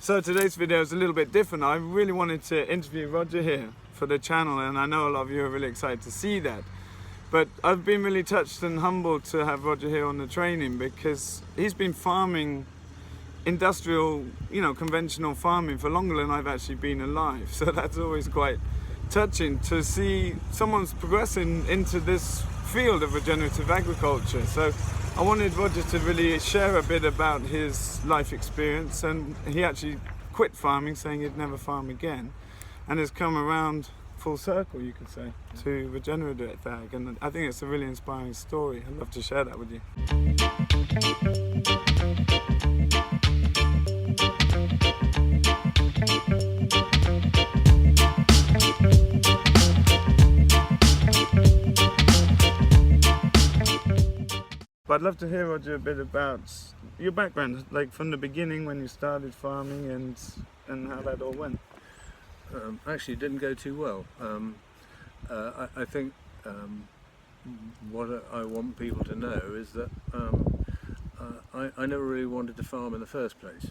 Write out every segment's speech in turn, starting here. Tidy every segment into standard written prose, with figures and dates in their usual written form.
So today's video is a little bit different. I really wanted to interview Roger here for the channel, and I know a lot of you are really excited to see that. But I've been really touched and humbled to have Roger here on the training, because he's been farming industrial, conventional farming for longer than I've actually been alive. So that's always quite touching to see someone's progressing into this field of regenerative agriculture. So I wanted Roger to really share a bit about his life experience, and he actually quit farming, saying he'd never farm again, and has come around full circle, you could say, to regenerative ag, and I think it's a really inspiring story. I'd love to share that with you. But I'd love to hear, Roger, a bit about your background, like from the beginning when you started farming and how that all went. Actually, it didn't go too well. I think what I want people to know is that I never really wanted to farm in the first place.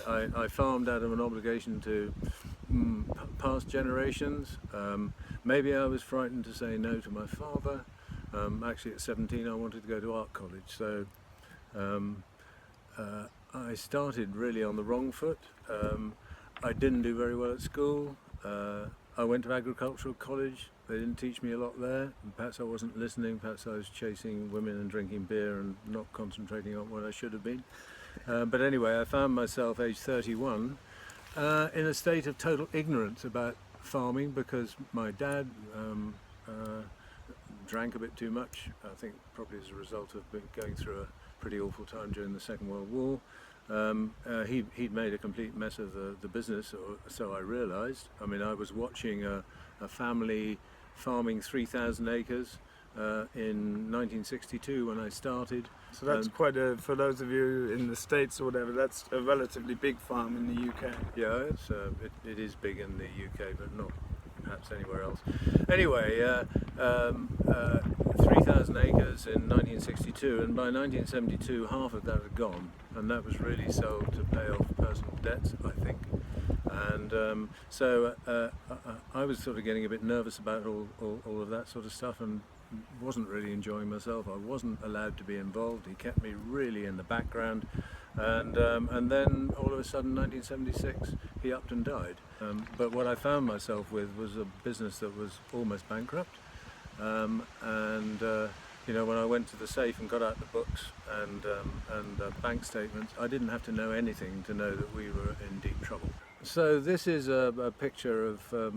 I farmed out of an obligation to past generations. Maybe I was frightened to say no to my father. Actually, at 17 I wanted to go to art college, so I started really on the wrong foot. I didn't do very well at school. I went to agricultural college. They didn't teach me a lot there. Perhaps I wasn't listening, perhaps I was chasing women and drinking beer and not concentrating on what I should have been. But anyway, I found myself aged 31 in a state of total ignorance about farming, because my dad drank a bit too much, I think probably as a result of going through a pretty awful time during the Second World War. He'd made a complete mess of the business, or so I realised. I mean, I was watching a family farming 3,000 acres in 1962 when I started. So that's quite for those of you in the States or whatever, that's a relatively big farm in the UK. Yeah, it is big in the UK, but not perhaps anywhere else. Anyway, 3,000 acres in 1962, and by 1972 half of that had gone, and that was really sold to pay off personal debts, I think. And so I was sort of getting a bit nervous about all of that sort of stuff, and wasn't really enjoying myself. I wasn't allowed to be involved. He kept me really in the background, and then all of a sudden, 1976, he upped and died. But what I found myself with was a business that was almost bankrupt, and when I went to the safe and got out the books and bank statements, I didn't have to know anything to know that we were in deep trouble. So this is a picture of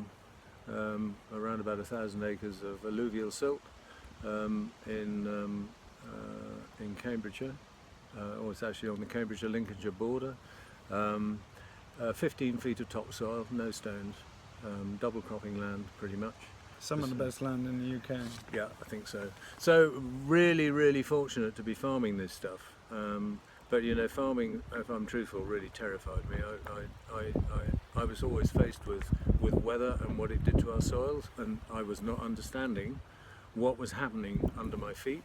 around about 1,000 acres of alluvial silt in Cambridgeshire, or it's actually on the Cambridgeshire-Lincolnshire border. 15 feet of topsoil, no stones, double cropping land pretty much. Some of the best land in the UK. Yeah, I think so. So really fortunate to be farming this stuff. But farming, if I'm truthful, really terrified me. I was always faced with weather and what it did to our soils, and I was not understanding what was happening under my feet.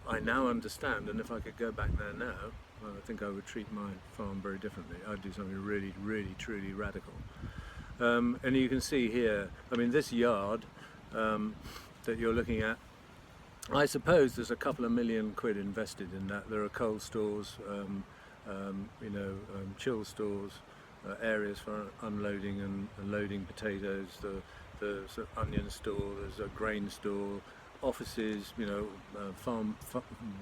I now understand, and if I could go back there now, well, I think I would treat my farm very differently. I'd do something really, truly radical. And you can see here, I mean, this yard that you're looking at, I suppose there's a couple of million quid invested in that. There are cold stores, chill stores, areas for unloading and loading potatoes. There's an onion store, there's a grain store, offices, farm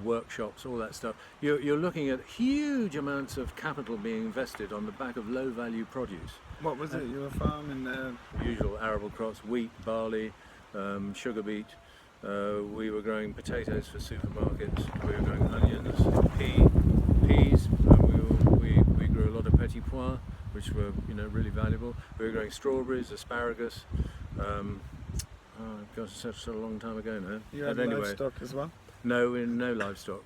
workshops, all that stuff. You're looking at huge amounts of capital being invested on the back of low-value produce. What was it you were farming there? Usual arable crops: wheat, barley, sugar beet. We were growing potatoes for supermarkets. We were growing onions, peas. We grew a lot of petit pois, which were really valuable. We were growing strawberries, asparagus. Gosh, such a long time ago now. You had livestock as well? No, no livestock.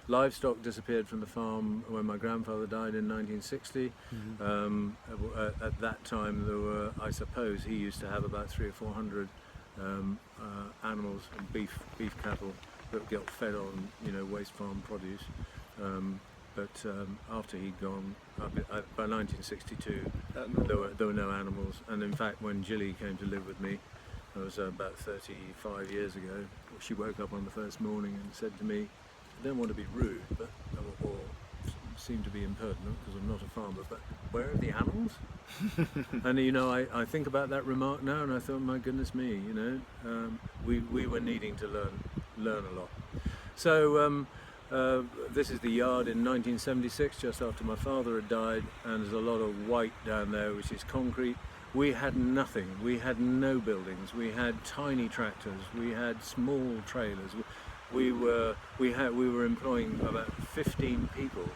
Livestock disappeared from the farm when my grandfather died in 1960. At that time, there were, I suppose, he used to have about 300 or 400 animals and beef cattle that got fed on, waste farm produce. but after he'd gone, by 1962, there were no animals. And in fact, when Jilly came to live with me, it was about 35 years ago, she woke up on the first morning and said to me, I don't want to be rude, but or seem to be impertinent because I'm not a farmer, but where are the animals? And you know, I think about that remark now, and I thought, my goodness me, you know, we were needing to learn a lot. So this is the yard in 1976, just after my father had died, and there's a lot of white down there, which is concrete. We had nothing. We had no buildings. We had tiny tractors. We had small trailers. We were employing about 15 people.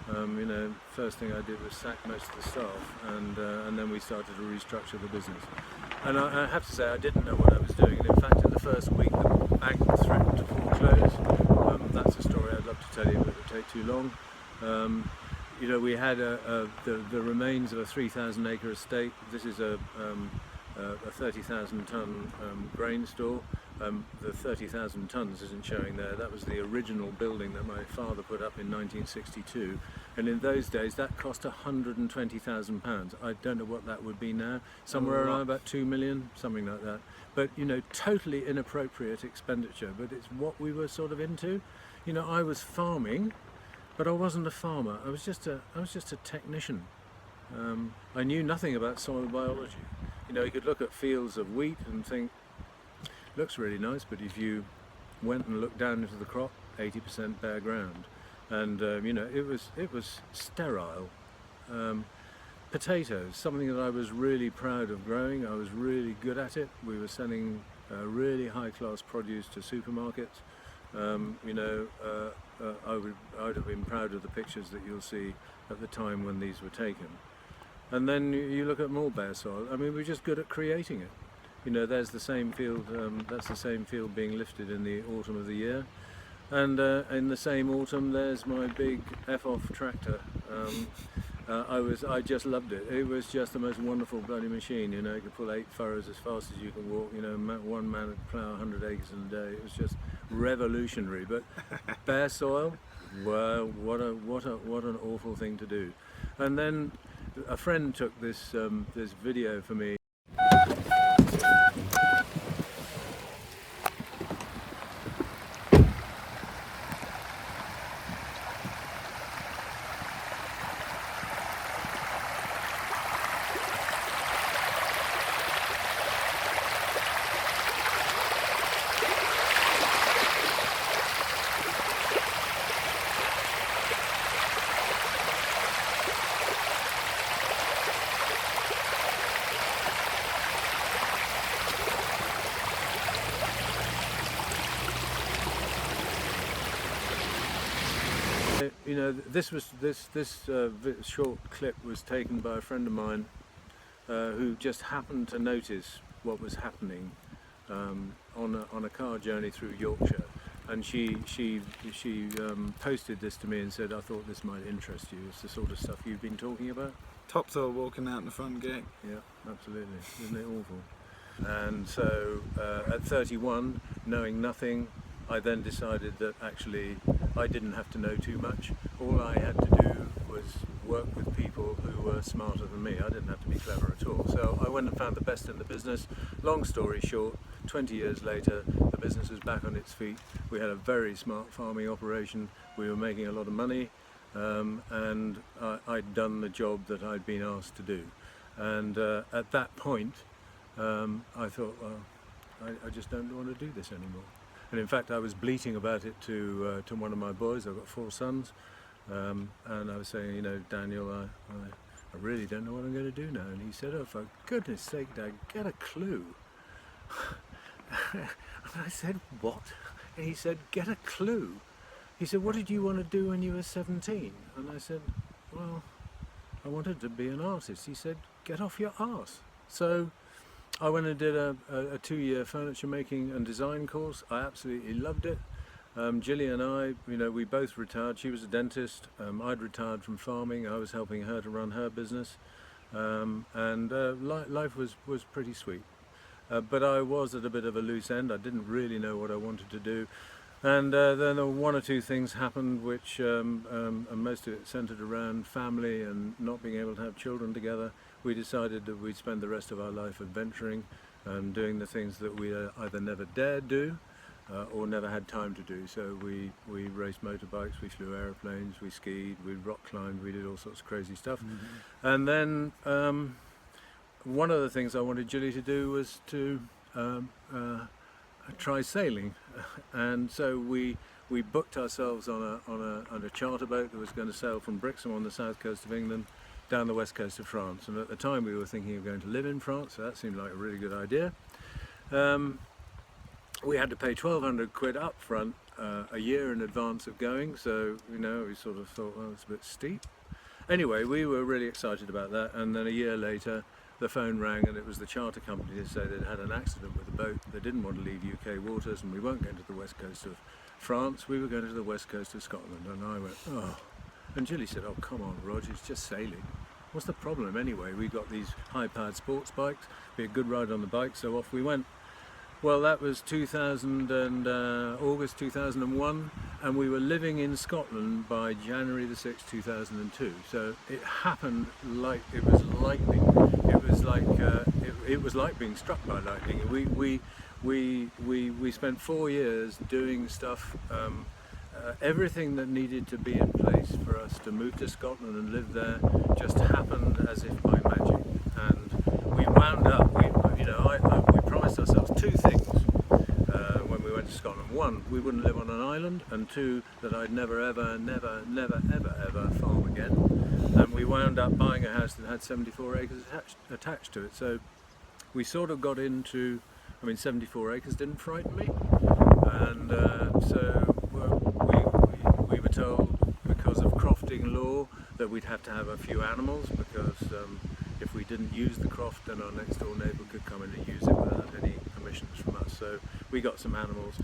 You know, first thing I did was sack most of the staff, and then we started to restructure the business. And I have to say, I didn't know what I was doing. And in fact, in the first week, the bank threatened to foreclose. That's a story I'd love to tell you, but it would take too long. You know, we had the remains of a 3,000 acre estate. This is a 30,000 ton grain store. The 30,000 tons isn't showing there. That was the original building that my father put up in 1962. And in those days, that cost £120,000. I don't know what that would be now. Somewhere around about 2 million, something like that. But, you know, totally inappropriate expenditure. But it's what we were sort of into. You know, I was farming, but I wasn't a farmer. I was just a technician. I knew nothing about soil biology. You know, you could look at fields of wheat and think, looks really nice, but if you went and looked down into the crop, 80% bare ground, and you know, it was sterile. Potatoes, something that I was really proud of growing. I was really good at it. We were selling really high-class produce to supermarkets. You know, I would have been proud of the pictures that you'll see at the time when these were taken. And then you look at more bare soil. I mean, we're just good at creating it. You know, there's the same field, that's the same field being lifted in the autumn of the year. And in the same autumn, there's my big F-off tractor. I just loved it. It was just the most wonderful bloody machine. You know, it could pull 8 furrows as fast as you can walk. You know, one man would plough 100 acres in a day. It was just revolutionary. But bare soil, well, what an awful thing to do. And then a friend took this this video for me. You know, this short clip was taken by a friend of mine who just happened to notice what was happening on a car journey through Yorkshire, and she posted this to me and said, I thought this might interest you. It's the sort of stuff you've been talking about. Topsail walking out the front gate. Yeah, absolutely. Isn't it awful? And so at 31, knowing nothing, I then decided that actually I didn't have to know too much. All I had to do was work with people who were smarter than me. I didn't have to be clever at all. So I went and found the best in the business. Long story short, 20 years later, the business was back on its feet. We had a very smart farming operation. We were making a lot of money, and I'd done the job that I'd been asked to do. And at that point, I thought, well, I just don't want to do this anymore. And in fact, I was bleating about it to one of my boys. I've got 4 sons, and I was saying, you know, Daniel, I really don't know what I'm going to do now. And he said, oh, for goodness sake, Dad, get a clue. And I said, what? And he said, get a clue. He said, what did you want to do when you were 17? And I said, well, I wanted to be an artist. He said, get off your arse. So I went and did a 2-year furniture making and design course. I absolutely loved it. Gilly and I, you know, we both retired. She was a dentist. I'd retired from farming. I was helping her to run her business. And life was pretty sweet. But I was at a bit of a loose end. I didn't really know what I wanted to do. And then there were one or two things happened which, and most of it centered around family and not being able to have children together. We decided that we'd spend the rest of our life adventuring and doing the things that we either never dared do or never had time to do. So we raced motorbikes, we flew aeroplanes, we skied, we rock climbed, we did all sorts of crazy stuff. And then one of the things I wanted Julie to do was to try sailing, and so we booked ourselves on a charter boat that was going to sail from Brixham on the south coast of England down the west coast of France. And at the time we were thinking of going to live in France, so that seemed like a really good idea. We had to pay 1,200 quid up front a year in advance of going, so you know, we sort of thought, well, it's a bit steep. Anyway, we were really excited about that, and then a year later the phone rang and it was the charter company to say they'd had an accident with the boat. They didn't want to leave UK waters, and we weren't going to the west coast of France, we were going to the west coast of Scotland. And I went, oh. And Julie said, oh, come on, Roger, it's just sailing. What's the problem anyway? We got these high-powered sports bikes, be a good ride on the bike, so off we went. Well, that was August 2001, and we were living in Scotland by January the 6th, 2002. So it happened like it was lightning. It was like being struck by lightning. We spent 4 years doing stuff, everything that needed to be in place for us to move to Scotland and live there just happened as if by magic. And we wound up, we promised ourselves two things when we went to Scotland. One, we wouldn't live on an island, and two, that I'd never farm again. And we wound up buying a house that had 74 acres attached to it. So we sort of got into, 74 acres didn't frighten me. And so we were told, because of crofting law, that we'd have to have a few animals, because if we didn't use the croft, then our next door neighbour could come in and use it without any permissions from us. So we got some animals,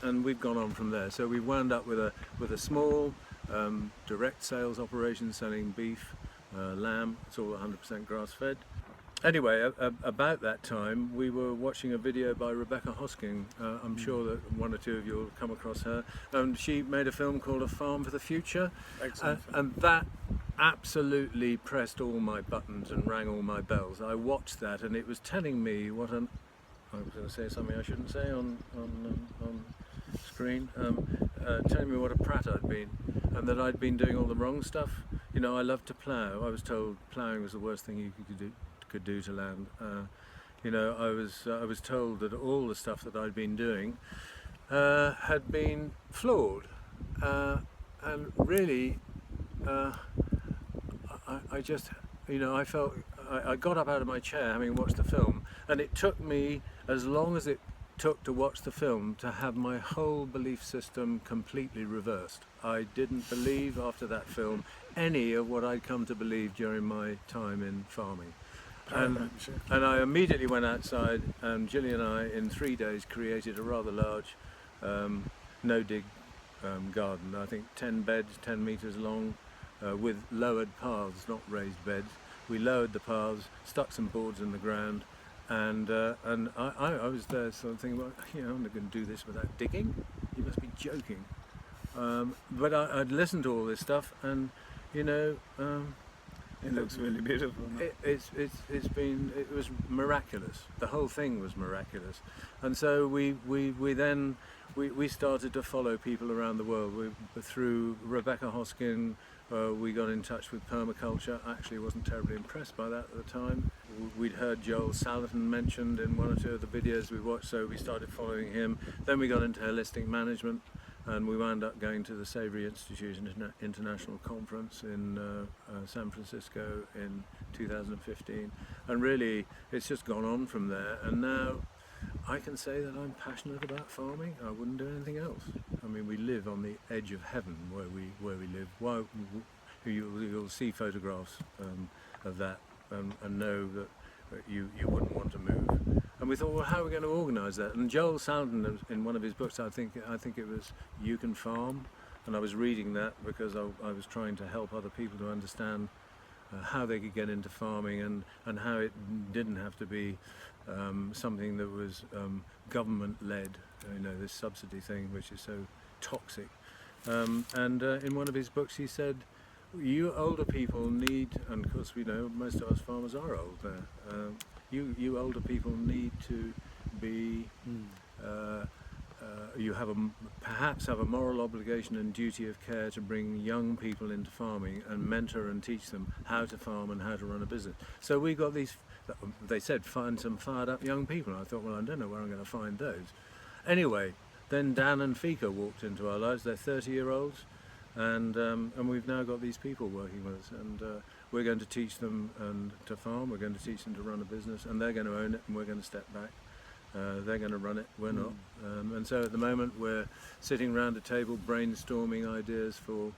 and we've gone on from there. So we wound up with a small direct sales operation selling beef, lamb. It's all 100% grass fed. Anyway, about that time we were watching a video by Rebecca Hosking. I'm sure that one or two of you will come across her. She made a film called A Farm for the Future. Excellent. And that absolutely pressed all my buttons and rang all my bells. I watched that, and it was telling me what an... I was going to say something I shouldn't say on screen. Telling me what a prat I'd been, and that I'd been doing all the wrong stuff. You know, I love to plough. I was told ploughing was the worst thing you could do to land. You know, I was told that all the stuff that I'd been doing had been flawed, and really I just, you know, I felt, I got up out of my chair having watched the film, and it took me as long as it took to watch the film to have my whole belief system completely reversed. I didn't believe after that film any of what I'd come to believe during my time in farming. And I immediately went outside, and Gilly and I in 3 days created a rather large no-dig garden. I think 10 beds, 10 metres long, with lowered paths, not raised beds. We lowered the paths, stuck some boards in the ground, and I was there sort of thinking, well, you know, I'm not going to do this without digging. You must be joking. But I'd listened to all this stuff, and you know, it looks really beautiful. It was miraculous. The whole thing was miraculous, and so we started to follow people around the world. Through Rebecca Hosking, we got in touch with Permaculture. I actually wasn't terribly impressed by that at the time. We'd heard Joel Salatin mentioned in one or two of the videos we watched, so we started following him. Then we got into holistic management, and we wound up going to the Savory Institute International Conference in San Francisco in 2015. And really, it's just gone on from there. And now I can say that I'm passionate about farming. I wouldn't do anything else. I mean, we live on the edge of heaven where we live. You'll see photographs of that and know that you wouldn't want to move. And we thought, well, how are we going to organise that? And Joel Salatin, in one of his books, I think it was You Can Farm, and I was reading that because I was trying to help other people to understand how they could get into farming, and how it didn't have to be something that was government-led, you know, this subsidy thing, which is so toxic. And in one of his books he said, you older people need, and of course we know most of us farmers are old there, you older people need to be, you have perhaps have a moral obligation and duty of care to bring young people into farming and mentor and teach them how to farm and how to run a business. So we got these, they said find some fired up young people. I thought, well, I don't know where I'm going to find those. Anyway, then Dan and Fika walked into our lives. They're 30-year-olds, and we've now got these people working with us, and we're going to teach them to farm, we're going to teach them to run a business, and they're going to own it, and we're going to step back. They're going to run it, we're not. And so at the moment we're sitting around a table brainstorming ideas for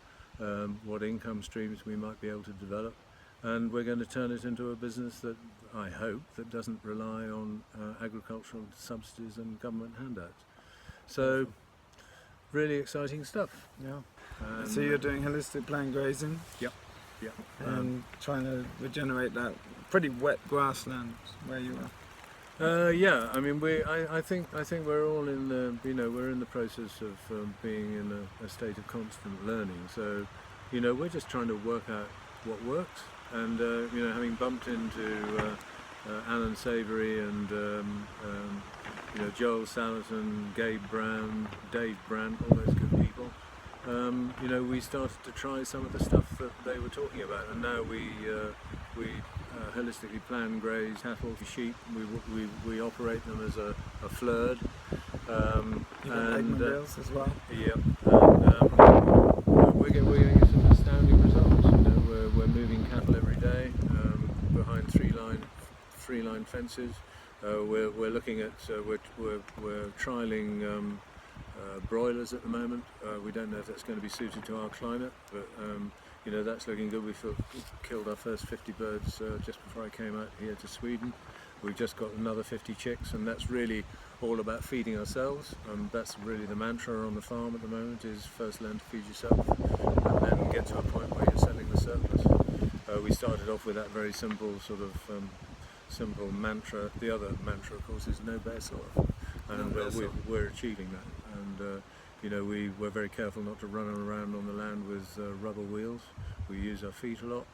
what income streams we might be able to develop, and we're going to turn it into a business that, I hope, that doesn't rely on agricultural subsidies and government handouts. So really exciting stuff. Yeah. So you're doing holistic plant grazing? Yep. Yep. And trying to regenerate that pretty wet grassland where you are. Yeah, I mean, I think we're all in the, we're in the process of being in a state of constant learning. So, we're just trying to work out what works, and having bumped into Alan Savory and Joel Salatin, Gabe Brown, Dave Brandt, all those good people. We started to try some of the stuff that they were talking about, and now we holistically plan graze cattle, sheep. We operate them as a flurd. And bills as well. Yeah, and we're getting some astounding results. We're moving cattle every day behind three line fences. We're looking at we're trialing broilers at the moment. We don't know if that's going to be suited to our climate, but that's looking good. We killed our first 50 birds just before I came out here to Sweden. We've just got another 50 chicks, and that's really all about feeding ourselves. That's really the mantra on the farm at the moment, is first learn to feed yourself and then get to a point where you're selling the surplus. We started off with that very simple sort of simple mantra. The other mantra, of course, is no bare soil, and we're achieving that. And we're very careful not to run around on the land with rubber wheels. We use our feet a lot.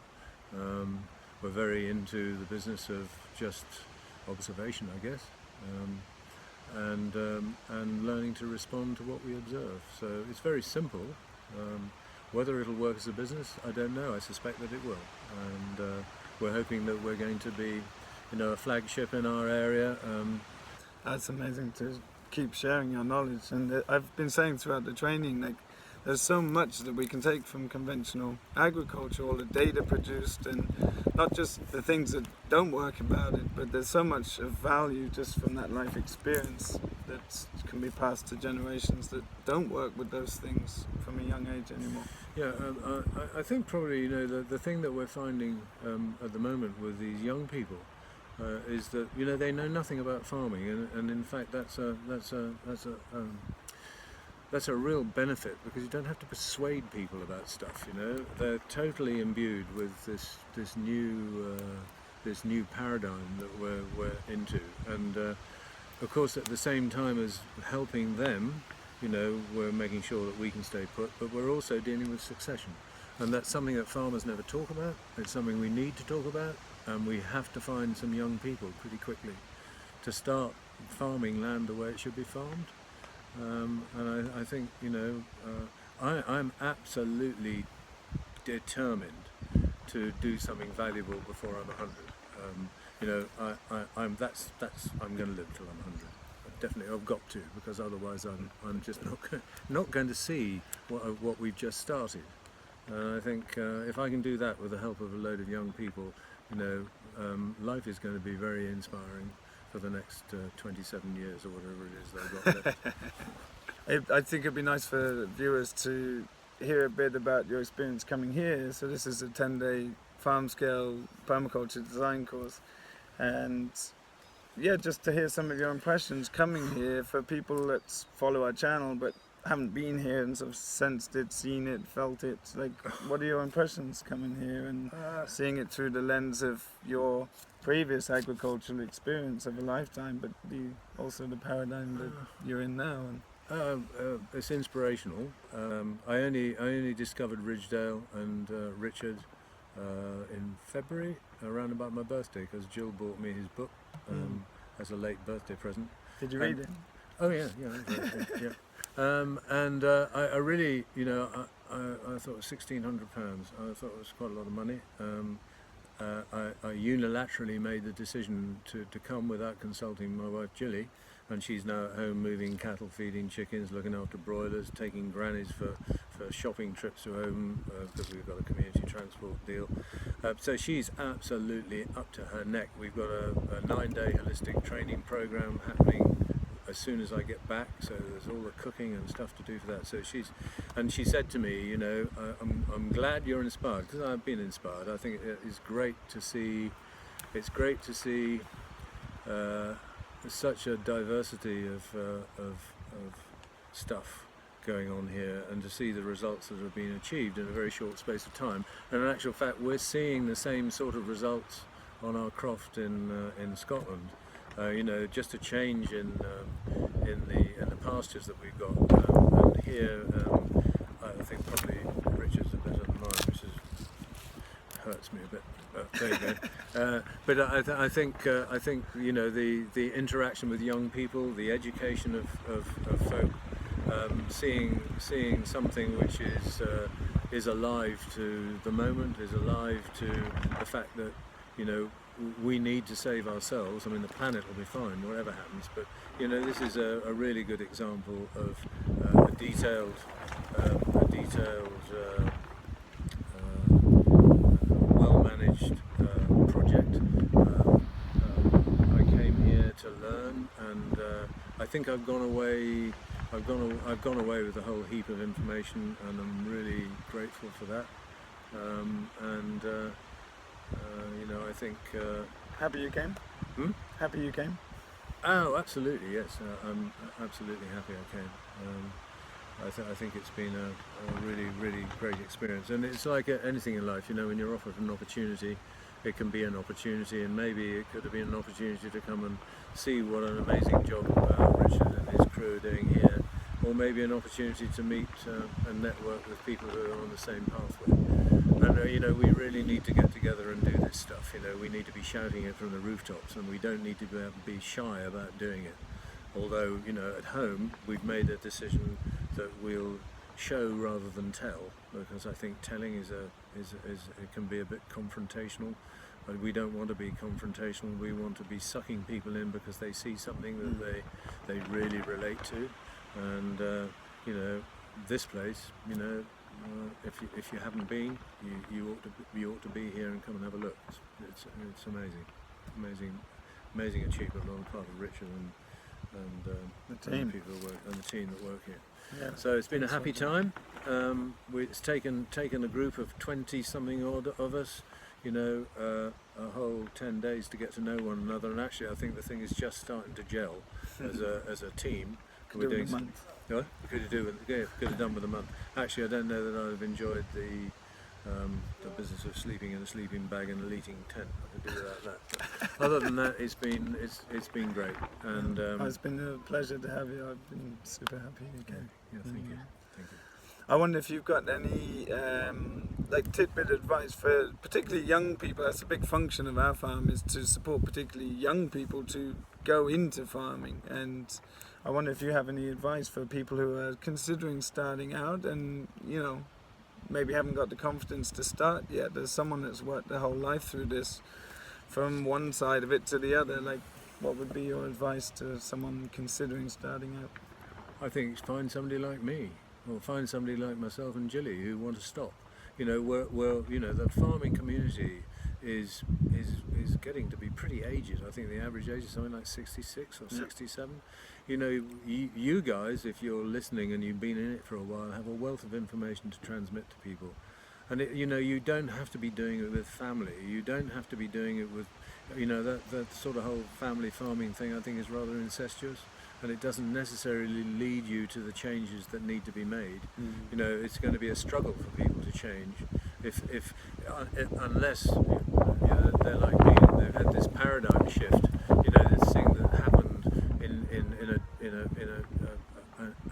We're very into the business of just observation, I guess, and learning to respond to what we observe. So it's very simple. Whether it'll work as a business, I don't know. I suspect that it will, and we're hoping that we're going to be, a flagship in our area. That's amazing to keep sharing your knowledge, and I've been saying throughout the training, like, there's so much that we can take from conventional agriculture, all the data produced, and not just the things that don't work about it, but there's so much of value just from that life experience that can be passed to generations that don't work with those things from a young age anymore. Yeah, I think probably the thing that we're finding at the moment with these young people is that they know nothing about farming, and in fact that's a real benefit, because you don't have to persuade people about stuff. They're totally imbued with this new paradigm that we're into, and of course at the same time as helping them, we're making sure that we can stay put, but we're also dealing with succession, and that's something that farmers never talk about. It's something we need to talk about, and we have to find some young people pretty quickly to start farming land the way it should be farmed. And I think I'm absolutely determined to do something valuable before I'm 100. I'm going to live till I'm 100. Definitely, I've got to, because otherwise I'm just not going to see what we've just started. And I think if I can do that with the help of a load of young people, life is going to be very inspiring for the next 27 years or whatever it is they've got left. I think it'd be nice for viewers to hear a bit about your experience coming here. So this is a 10-day farm scale permaculture design course, and just to hear some of your impressions coming here for people that follow our channel but haven't been here and sort of sensed it, seen it, felt it. Like, what are your impressions coming here and seeing it through the lens of your previous agricultural experience of a lifetime, but also the paradigm that you're in now? It's inspirational. I only discovered Ridgedale and Richard in February, around about my birthday, because Jill bought me his book as a late birthday present. Did you read it? Oh yeah, yeah. And I really, you know, I thought £1,600. I thought it was quite a lot of money. I unilaterally made the decision to come without consulting my wife Jilly, and she's now at home moving cattle, feeding chickens, looking after broilers, taking grannies for shopping trips to home, because we've got a community transport deal. So she's absolutely up to her neck. We've got a 9-day holistic training program happening as soon as I get back, so there's all the cooking and stuff to do for that. So she said to me, you know, I'm glad you're inspired, because I've been inspired. I think it's great to see. It's great to see such a diversity of stuff going on here, and to see the results that have been achieved in a very short space of time. And in actual fact, we're seeing the same sort of results on our croft in Scotland. You know, just a change in the pastures that we've got, and here I think probably Richard's are better than mine, which hurts me a bit. There you go. But I think you know, the interaction with young people, the education of folk, seeing something which is alive to the moment, is alive to the fact that, you know, we need to save ourselves. I mean, the planet will be fine, whatever happens. But you know, this is a really good example of a detailed, well-managed project. I came here to learn, and I think I've gone away. I've gone away with a whole heap of information, and I'm really grateful for that. You know, I think... Happy you came? Happy you came? Oh, absolutely, yes. I'm absolutely happy I came. I think it's been a really, really great experience. And it's like anything in life, you know, when you're offered an opportunity, it can be an opportunity, and maybe it could have been an opportunity to come and see what an amazing job Richard and his crew are doing here, or maybe an opportunity to meet and network with people who are on the same pathway. And you know, we really need to get together and do this stuff. You know, we need to be shouting it from the rooftops, and we don't need to be shy about doing it. Although, you know, at home we've made a decision that we'll show rather than tell, because I think telling it can be a bit confrontational. But we don't want to be confrontational. We want to be sucking people in because they see something that they really relate to. And you know, this place, you know, if you haven't been, you ought to be here and come and have a look. It's amazing achievement on the part of Richard and the team, people who work, and the team that work here. Yeah. So it's been a happy time. It's taken a group of 20 something odd of us, you know, a whole 10 days to get to know one another. And actually, I think the thing is just starting to gel as a team. Could do with a month. No, could have done with a month. Actually, I don't know that I'd have enjoyed the business of sleeping in a sleeping bag in a leaking tent. I could do without that. But other than that, it's been great. And it's been a pleasure to have you. I've been super happy you came. Yeah, thank you. I wonder if you've got any like tidbit advice for particularly young people. That's a big function of our farm, is to support particularly young people to go into farming. And I wonder if you have any advice for people who are considering starting out and, you know, maybe haven't got the confidence to start yet. There's someone that's worked their whole life through this, from one side of it to the other. Like, what would be your advice to someone considering starting out? I think find somebody like me, or find somebody like myself and Jilly who want to stop. You know, you know, the farming community is getting to be pretty aged. I think the average age is something like 66 or 67. You know, you guys, if you're listening and you've been in it for a while, have a wealth of information to transmit to people. And you know, you don't have to be doing it with family. You don't have to be doing it with, you know, that sort of whole family farming thing, I think, is rather incestuous. And it doesn't necessarily lead you to the changes that need to be made. You know, it's going to be a struggle for people to change, unless, you know, they're like me and they've had this paradigm shift. You know, this thing that happened in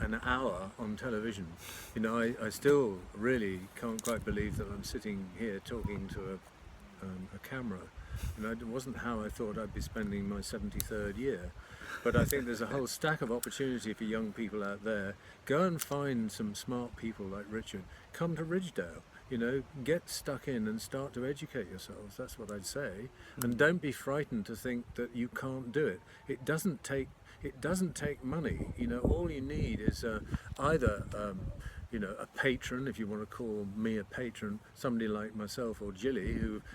an on television. You know, I still really can't quite believe that I'm sitting here talking to a camera. You know, it wasn't how I thought I'd be spending my 73rd year. But I think there's a whole stack of opportunity for young people out there. Go and find some smart people like Richard. Come to Ridgedale. You know, get stuck in and start to educate yourselves. That's what I'd say. And don't be frightened to think that you can't do it. It doesn't take money. You know, all you need is either you know, a patron, if you want to call me a patron, somebody like myself or Jilly,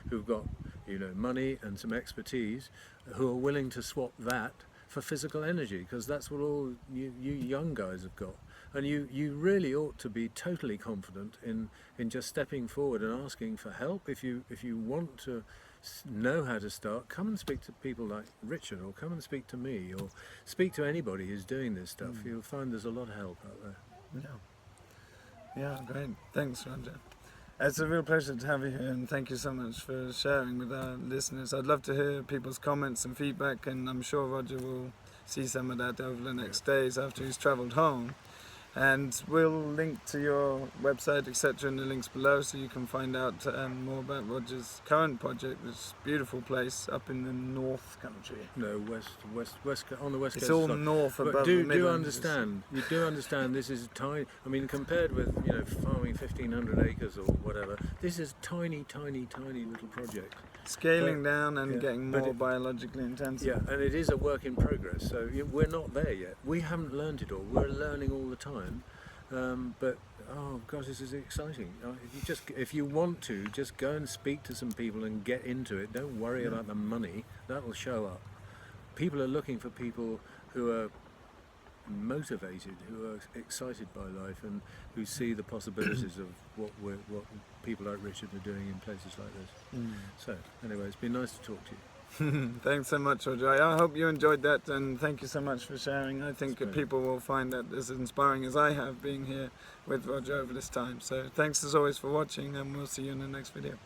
who've got, you know, money and some expertise, who are willing to swap that for physical energy, because that's what all you young guys have got. And you really ought to be totally confident in just stepping forward and asking for help. If you want to know how to start, come and speak to people like Richard, or come and speak to me, or speak to anybody who's doing this stuff. You'll find there's a lot of help out there. Yeah, great. Thanks, Roger. It's a real pleasure to have you here, and thank you so much for sharing with our listeners. I'd love to hear people's comments and feedback, and I'm sure Roger will see some of that over the next days after he's travelled home. And we'll link to your website, etc., in the links below, so you can find out more about Roger's current project, this beautiful place up in the North Country. No, west on the west coast. It's all north above the Midlands. You do understand this is tiny. I mean, compared with, you know, farming 1,500 acres or whatever, this is tiny little project. Scaling down and getting more biologically intensive. Yeah, and it is a work in progress, so we're not there yet. We haven't learned it all. We're learning all the time. But oh gosh, this is exciting. If you want to, just go and speak to some people and get into it. Don't worry about the money. That'll show up. People are looking for people who are motivated, who are excited by life, and who see the possibilities of what people like Richard are doing in places like this. So anyway, it's been nice to talk to you. Thanks so much, Roger. I hope you enjoyed that, and thank you so much for sharing. I think that people will find that as inspiring as I have being here with Roger over this time. So thanks as always for watching, and we'll see you in the next video.